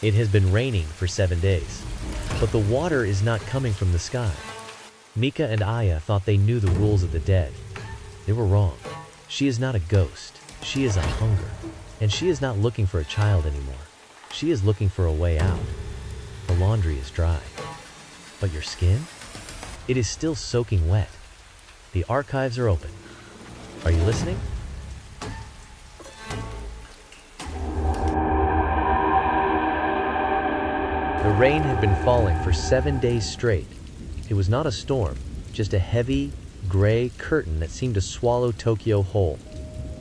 It has been raining for 7 days, but the water is not coming from the sky. Mika and Aya thought they knew the rules of the dead. They were wrong. She is not a ghost. She is a hunger. And she is not looking for a child anymore. She is looking for a way out. The laundry is dry. But your skin? It is still soaking wet. The archives are open. Are you listening? The rain had been falling for 7 days straight. It was not a storm, just a heavy, gray curtain that seemed to swallow Tokyo whole.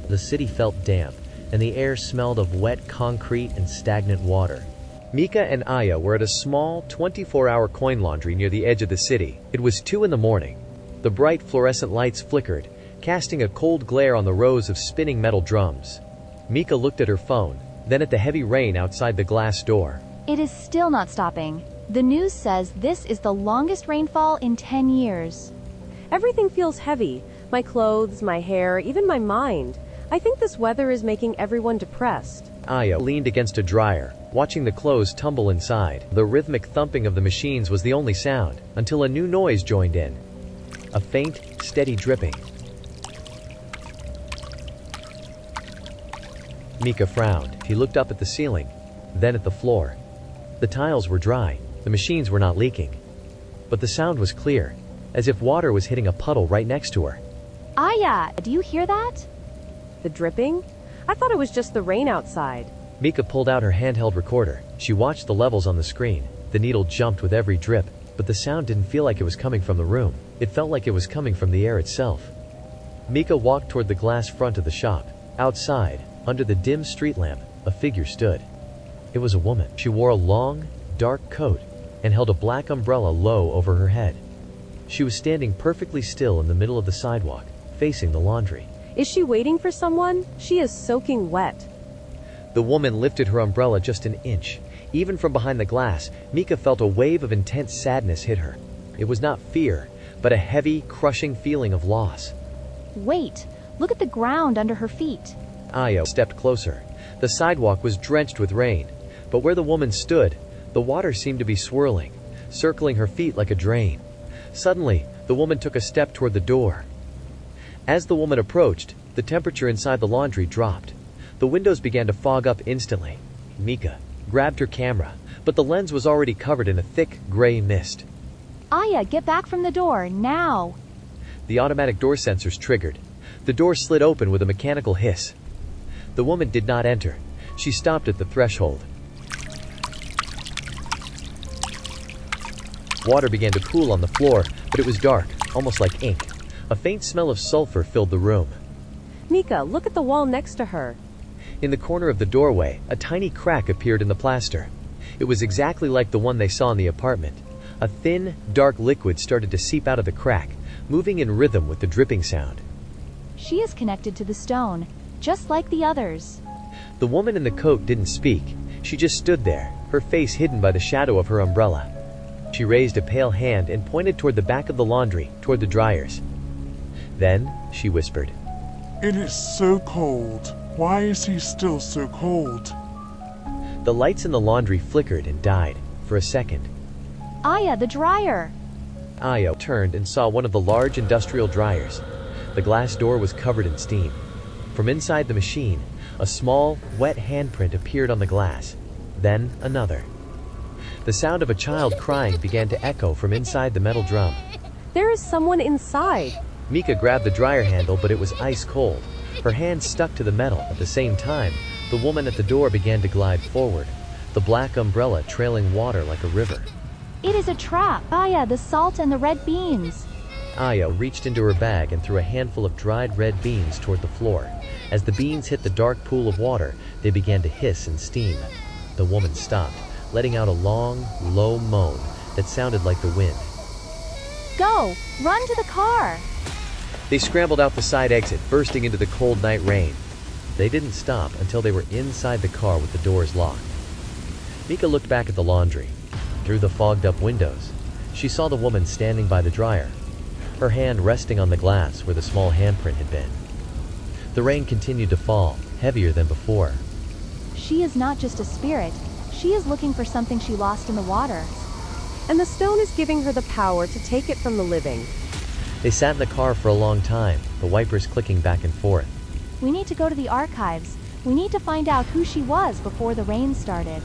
The city felt damp, and the air smelled of wet concrete and stagnant water. Mika and Aya were at a small, 24-hour coin laundry near the edge of the city. It was 2 in the morning. The bright fluorescent lights flickered, casting a cold glare on the rows of spinning metal drums. Mika looked at her phone, then at the heavy rain outside the glass door. It is still not stopping. The news says this is the longest rainfall in 10 years. Everything feels heavy. My clothes, my hair, even my mind. I think this weather is making everyone depressed. Aya leaned against a dryer, watching the clothes tumble inside. The rhythmic thumping of the machines was the only sound, until a new noise joined in. A faint, steady dripping. Mika frowned. He looked up at the ceiling, then at the floor. The tiles were dry. The machines were not leaking. But the sound was clear, as if water was hitting a puddle right next to her. Aya, do you hear that? The dripping? I thought it was just the rain outside. Mika pulled out her handheld recorder. She watched the levels on the screen. The needle jumped with every drip, but the sound didn't feel like it was coming from the room. It felt like it was coming from the air itself. Mika walked toward the glass front of the shop. Outside, under the dim street lamp, a figure stood. It was a woman. She wore a long, dark coat and held a black umbrella low over her head. She was standing perfectly still in the middle of the sidewalk, facing the laundry. Is she waiting for someone? She is soaking wet. The woman lifted her umbrella just an inch. Even from behind the glass, Mika felt a wave of intense sadness hit her. It was not fear, but a heavy, crushing feeling of loss. Wait, look at the ground under her feet. Aya stepped closer. The sidewalk was drenched with rain, but where the woman stood, the water seemed to be swirling, circling her feet like a drain. Suddenly, the woman took a step toward the door. As the woman approached, the temperature inside the laundry dropped. The windows began to fog up instantly. Mika grabbed her camera, but the lens was already covered in a thick, gray mist. Aya, get back from the door, now! The automatic door sensors triggered. The door slid open with a mechanical hiss. The woman did not enter. She stopped at the threshold. Water began to pool on the floor, but it was dark, almost like ink. A faint smell of sulfur filled the room. Mika, look at the wall next to her. In the corner of the doorway, a tiny crack appeared in the plaster. It was exactly like the one they saw in the apartment. A thin, dark liquid started to seep out of the crack, moving in rhythm with the dripping sound. She is connected to the stone, just like the others. The woman in the coat didn't speak. She just stood there, her face hidden by the shadow of her umbrella. She raised a pale hand and pointed toward the back of the laundry, toward the dryers. Then, she whispered, "It is so cold. Why is he still so cold?" The lights in the laundry flickered and died, for a second. Aya, the dryer! Aya turned and saw one of the large industrial dryers. The glass door was covered in steam. From inside the machine, a small, wet handprint appeared on the glass. Then another. The sound of a child crying began to echo from inside the metal drum. There is someone inside. Mika grabbed the dryer handle, but it was ice cold. Her hand stuck to the metal. At the same time, the woman at the door began to glide forward, the black umbrella trailing water like a river. It is a trap! Aya, the salt and the red beans! Aya reached into her bag and threw a handful of dried red beans toward the floor. As the beans hit the dark pool of water, they began to hiss and steam. The woman stopped, letting out a long, low moan that sounded like the wind. Go! Run to the car! They scrambled out the side exit, bursting into the cold night rain. They didn't stop until they were inside the car with the doors locked. Mika looked back at the laundry. Through the fogged-up windows, she saw the woman standing by the dryer, her hand resting on the glass where the small handprint had been. The rain continued to fall, heavier than before. She is not just a spirit. She is looking for something she lost in the water. And the stone is giving her the power to take it from the living. They sat in the car for a long time, the wipers clicking back and forth. We need to go to the archives. We need to find out who she was before the rain started.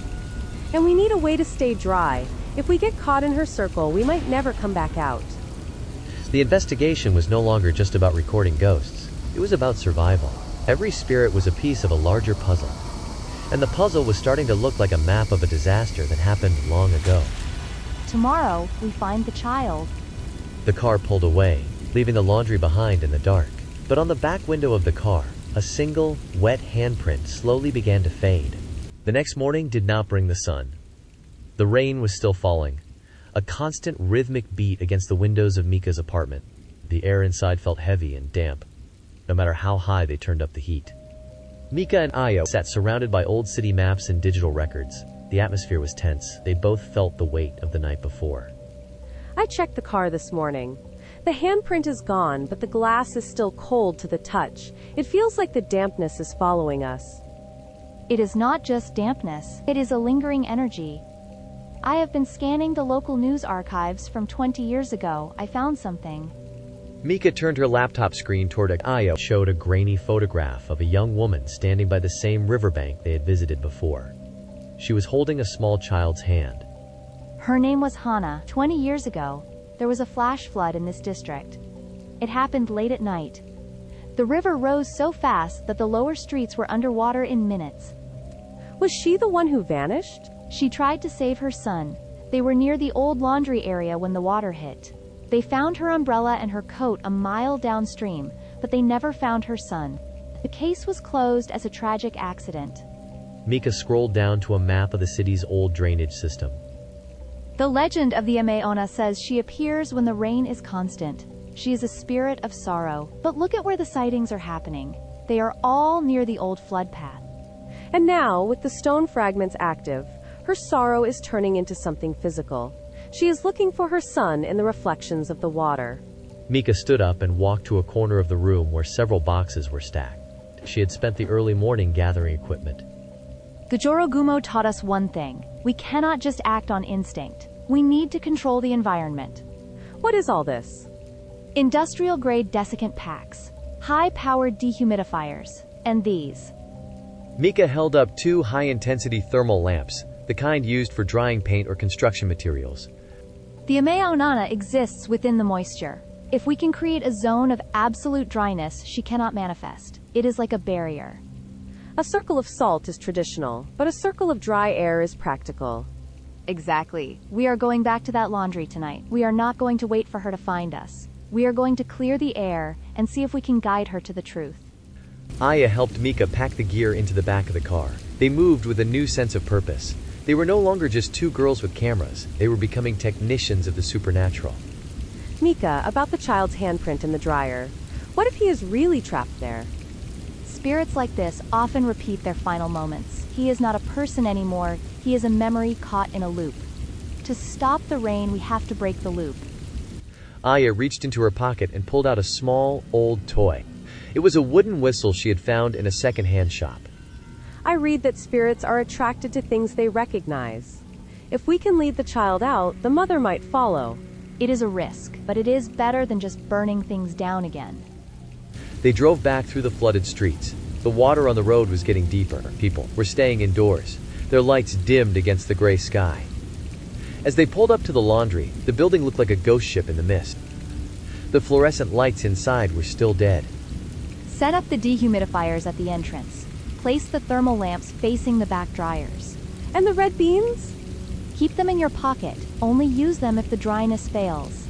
And we need a way to stay dry. If we get caught in her circle, we might never come back out. The investigation was no longer just about recording ghosts. It was about survival. Every spirit was a piece of a larger puzzle. And the puzzle was starting to look like a map of a disaster that happened long ago. Tomorrow, we find the child. The car pulled away, leaving the laundry behind in the dark. But on the back window of the car, a single, wet handprint slowly began to fade. The next morning did not bring the sun. The rain was still falling, a constant rhythmic beat against the windows of Mika's apartment. The air inside felt heavy and damp, no matter how high they turned up the heat. Mika and Aya sat surrounded by old city maps and digital records. The atmosphere was tense. They both felt the weight of the night before. I checked the car this morning. The handprint is gone, but the glass is still cold to the touch. It feels like the dampness is following us. It is not just dampness, it is a lingering energy. I have been scanning the local news archives from 20 years ago. I found something. Mika turned her laptop screen toward Aya, showed a grainy photograph of a young woman standing by the same riverbank they had visited before. She was holding a small child's hand. Her name was Hana. 20 years ago, there was a flash flood in this district. It happened late at night. The river rose so fast that the lower streets were underwater in minutes. Was she the one who vanished? She tried to save her son. They were near the old laundry area when the water hit. They found her umbrella and her coat a mile downstream, but they never found her son. The case was closed as a tragic accident. Mika scrolled down to a map of the city's old drainage system. The legend of the Ame-Onna says she appears when the rain is constant. She is a spirit of sorrow. But look at where the sightings are happening. They are all near the old flood path. And now, with the stone fragments active, her sorrow is turning into something physical. She is looking for her son in the reflections of the water. Mika stood up and walked to a corner of the room where several boxes were stacked. She had spent the early morning gathering equipment. The Jorogumo taught us one thing. We cannot just act on instinct. We need to control the environment. What is all this? Industrial-grade desiccant packs, high-powered dehumidifiers, and these. Mika held up 2 high-intensity thermal lamps, the kind used for drying paint or construction materials. The Ame-Onna exists within the moisture. If we can create a zone of absolute dryness, she cannot manifest. It is like a barrier. A circle of salt is traditional, but a circle of dry air is practical. Exactly. We are going back to that laundry tonight. We are not going to wait for her to find us. We are going to clear the air and see if we can guide her to the truth. Aya helped Mika pack the gear into the back of the car. They moved with a new sense of purpose. They were no longer just 2 girls with cameras. They were becoming technicians of the supernatural. Mika, about the child's handprint in the dryer. What if he is really trapped there? Spirits like this often repeat their final moments. He is not a person anymore. He is a memory caught in a loop. To stop the rain, we have to break the loop. Aya reached into her pocket and pulled out a small, old toy. It was a wooden whistle she had found in a second-hand shop. I read that spirits are attracted to things they recognize. If we can lead the child out, the mother might follow. It is a risk, but it is better than just burning things down again. They drove back through the flooded streets. The water on the road was getting deeper. People were staying indoors, their lights dimmed against the gray sky. As they pulled up to the laundry, the building looked like a ghost ship in the mist. The fluorescent lights inside were still dead. Set up the dehumidifiers at the entrance. Place the thermal lamps facing the back dryers. And the red beans? Keep them in your pocket. Only use them if the dryness fails.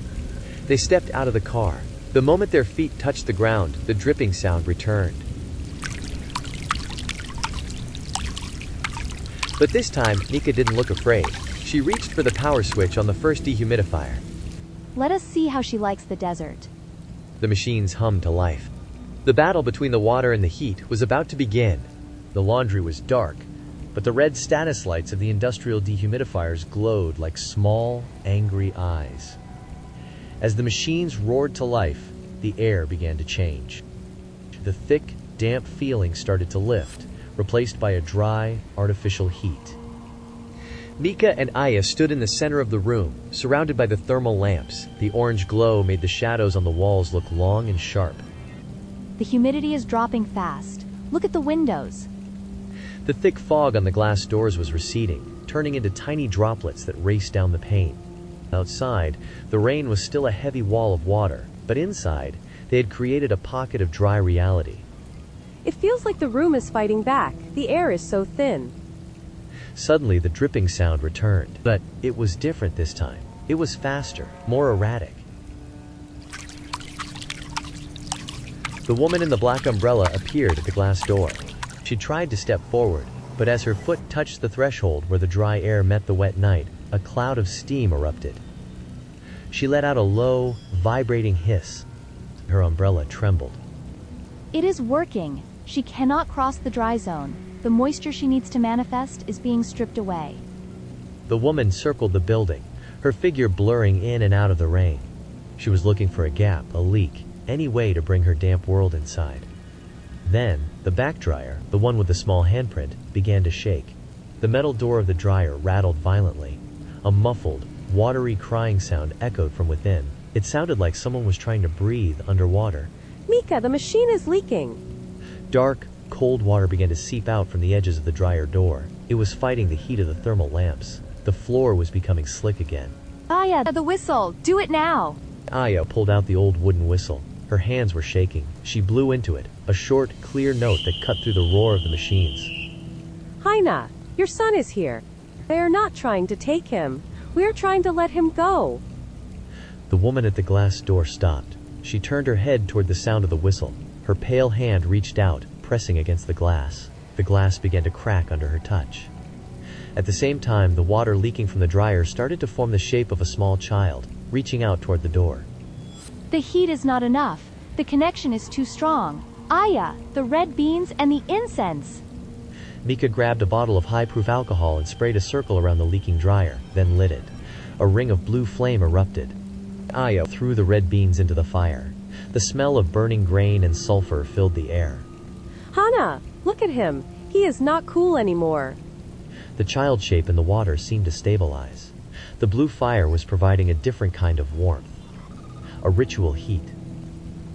They stepped out of the car. The moment their feet touched the ground, the dripping sound returned. But this time, Mika didn't look afraid. She reached for the power switch on the first dehumidifier. Let us see how she likes the desert. The machines hummed to life. The battle between the water and the heat was about to begin. The laundry was dark, but the red status lights of the industrial dehumidifiers glowed like small, angry eyes. As the machines roared to life, the air began to change. The thick, damp feeling started to lift, replaced by a dry, artificial heat. Mika and Aya stood in the center of the room, surrounded by the thermal lamps. The orange glow made the shadows on the walls look long and sharp. The humidity is dropping fast. Look at the windows. The thick fog on the glass doors was receding, turning into tiny droplets that raced down the pane. Outside, the rain was still a heavy wall of water, but inside, they had created a pocket of dry reality. It feels like the room is fighting back. The air is so thin. Suddenly, the dripping sound returned, but it was different this time. It was faster, more erratic. The woman in the black umbrella appeared at the glass door. She tried to step forward, but as her foot touched the threshold where the dry air met the wet night, a cloud of steam erupted. She let out a low, vibrating hiss. Her umbrella trembled. It is working. She cannot cross the dry zone. The moisture she needs to manifest is being stripped away. The woman circled the building, her figure blurring in and out of the rain. She was looking for a gap, a leak, any way to bring her damp world inside. Then, the back dryer, the one with the small handprint, began to shake. The metal door of the dryer rattled violently. A muffled, watery crying sound echoed from within. It sounded like someone was trying to breathe underwater. Mika, the machine is leaking. Dark, cold water began to seep out from the edges of the dryer door. It was fighting the heat of the thermal lamps. The floor was becoming slick again. Aya, the whistle! Do it now! Aya pulled out the old wooden whistle. Her hands were shaking. She blew into it, a short, clear note that cut through the roar of the machines. Hyakki, your son is here. They are not trying to take him. We are trying to let him go. The woman at the glass door stopped. She turned her head toward the sound of the whistle. Her pale hand reached out, pressing against the glass. The glass began to crack under her touch. At the same time, the water leaking from the dryer started to form the shape of a small child, reaching out toward the door. The heat is not enough. The connection is too strong. Aya, the red beans and the incense! Mika grabbed a bottle of high-proof alcohol and sprayed a circle around the leaking dryer, then lit it. A ring of blue flame erupted. Aya threw the red beans into the fire. The smell of burning grain and sulfur filled the air. Hana, look at him. He is not cool anymore. The child shape in the water seemed to stabilize. The blue fire was providing a different kind of warmth. A ritual heat.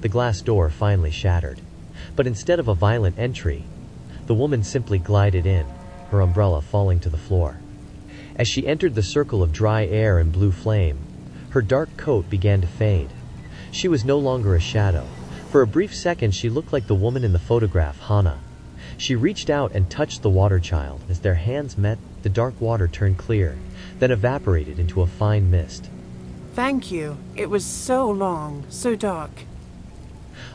The glass door finally shattered. But instead of a violent entry, the woman simply glided in, her umbrella falling to the floor. As she entered the circle of dry air and blue flame, her dark coat began to fade. She was no longer a shadow. For a brief second, she looked like the woman in the photograph, Hana. She reached out and touched the water child. As their hands met, the dark water turned clear, then evaporated into a fine mist. Thank you. It was so long, so dark.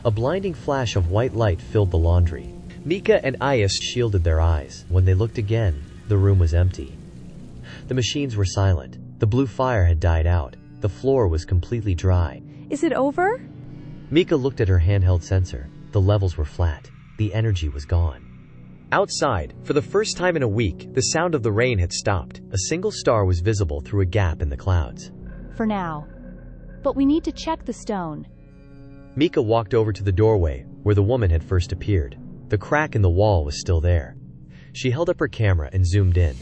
A blinding flash of white light filled the laundry. Mika and Aya shielded their eyes. When they looked again, the room was empty. The machines were silent. The blue fire had died out. The floor was completely dry. Is it over? Mika looked at her handheld sensor. The levels were flat. The energy was gone. Outside, for the first time in a week, the sound of the rain had stopped. A single star was visible through a gap in the clouds. For now. But we need to check the stone. Mika walked over to the doorway, where the woman had first appeared. The crack in the wall was still there. She held up her camera and zoomed in.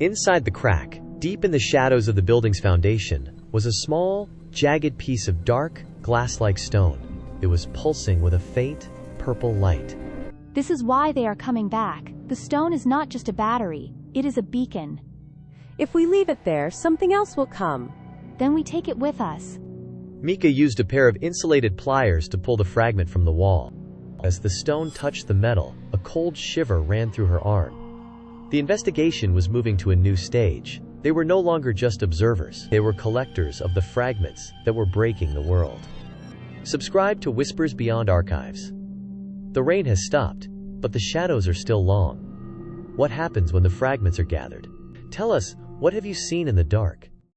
Inside the crack, deep in the shadows of the building's foundation, was a small, jagged piece of dark, glass-like stone. It was pulsing with a faint, purple light. This is why they are coming back. The stone is not just a battery, it is a beacon. If we leave it there, something else will come. Then we take it with us. Mika used a pair of insulated pliers to pull the fragment from the wall. As the stone touched the metal, a cold shiver ran through her arm. The investigation was moving to a new stage. They were no longer just observers. They were collectors of the fragments that were breaking the world. Subscribe to Whispers Beyond Archives. The rain has stopped, but the shadows are still long. What happens when the fragments are gathered? Tell us, what have you seen in the dark?